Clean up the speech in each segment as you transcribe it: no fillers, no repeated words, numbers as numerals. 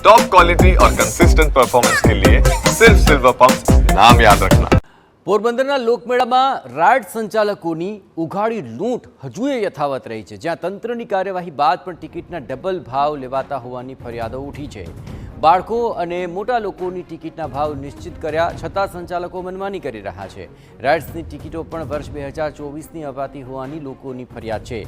Top quality और consistent performance के लिए सिर्फ सिल्वर पंप नाम याद रखना। પોરબંદરના લોકમેળામાં રાઇડ સંચાલકોની ઉઘાડી લૂંટ હજુએ યથાવત રહી છે, જ્યાં તંત્રની કાર્યવાહી બાદ પણ ટિકિટના ડબલ ભાવ લેવાતા હોવાની ફરિયાદો ઉઠી છે। બાળકો અને મોટા લોકોની ટિકિટના ભાવ નિશ્ચિત કર્યા છતાં સંચાલકો મનમાની કરી રહ્યા છે। રાઇડ્સની ટિકિટો પણ વર્ષ 2024ની અપાતી હોવાની લોકોની ફરિયાદ છે।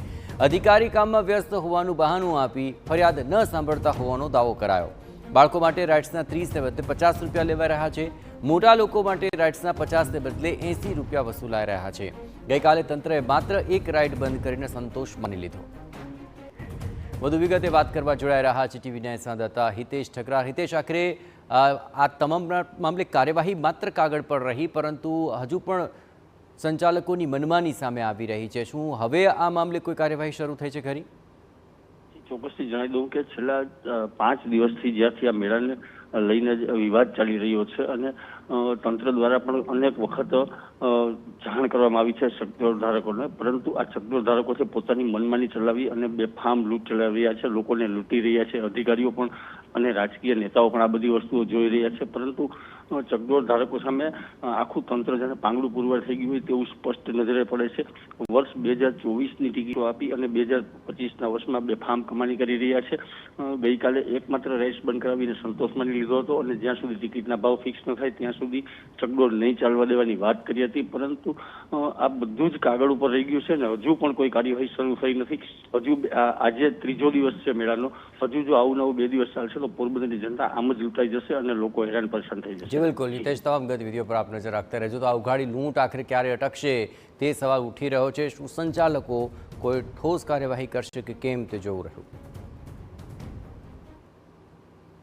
અધિકારી કામમાં વ્યસ્ત હોવાનું બહાનું આપી ફરિયાદ ન સાંભળતા હોવાનો દાવો કરાયો। બાળકો માટે રાઇડ્સના 30 ને બદલે 50 રૂપિયા લેવાઈ રહ્યા છે। મોટા લોકો માટે રાઇડ્સના 50 ને બદલે 80 રૂપિયા વસૂલાઈ રહ્યા છે। ગઈકાલે તંત્રએ માત્ર એક રાઇડ બંધ કરીને સંતોષ માની લીધો। વધુ વિગતે વાત કરવા જોડાઈ રહ્યા છે ટીવી ન્યાય સંવાદદાતા હિતેશ ઠકરાર। હિતેશ, આખરે આ તમામ મામલે કાર્યવાહી માત્ર કાગળ પર રહી, પરંતુ હજુ પણ સંચાલકોની મનમાની સામે આવી રહી છે। શું હવે આ મામલે કોઈ કાર્યવાહી શરૂ થઈ છે ખરી? ચોક્કસથી જણાવી દઉં કે છેલ્લા 5 દિવસથી જ્યારથી આ મેળાને લઈને વિવાદ ચાલી રહ્યો છે અને તંત્ર દ્વારા પણ અનેક વખત જાણ કરવામાં આવી છે ચકડોળ ધારકોને, પરંતુ આ ચકડોળ ધારકો છે પોતાની મનમાની ચલાવી અને બેફામ લૂંટ ચલાવી રહ્યા છે, લોકોને લૂંટી રહ્યા છે। અધિકારીઓ પણ અને રાજકીય નેતાઓ પણ આ બધી વસ્તુઓ જોઈ રહ્યા છે, પરંતુ ચકડોળ ધારકો સામે આખું તંત્ર જાણે પાંગડું પુરવાર થઈ ગયું હોય તેવું સ્પષ્ટ નજરે પડે છે। વર્ષ 2024ની ટિકિટો આપી અને 2025ના વર્ષમાં બેફામ કમાણી કરી રહ્યા છે। ગઈકાલે એકમાત્ર રેસ બંધ કરાવીને સંતોષ માની લીધો હતો અને જ્યાં સુધી ટિકિટના ભાવ ફિક્સ ન થાય ત્યાં સુધી ચકડોળ નહીં ચાલવા દેવાની વાત કરી હતી, પરંતુ આ બધું જ કાગળ ઉપર રહી ગયું છે ને હજુ પણ કોઈ કાર્યવાહી શરૂ થઈ નથી। હજુ આજે 3જો દિવસ છે મેળાનો, હજુ જો આવું નવું 2 દિવસ ચાલશે તો પોરબંદરની જનતા આમ જ લૂંટાઈ જશે અને લોકો હેરાન પરેશાન થઈ જશે। બિલકુલ હિતેશ, તમામ ગતિવિધિઓ પર આપ નજર રાખતા રહેજો। તો આ ઉઘાડી લૂંટ આખરે ક્યારે અટકશે તે સવાલ ઉઠી રહ્યો છે। શું સંચાલકો કોઈ ઠોસ કાર્યવાહી કરશે કે કેમ તે જોવું રહ્યું।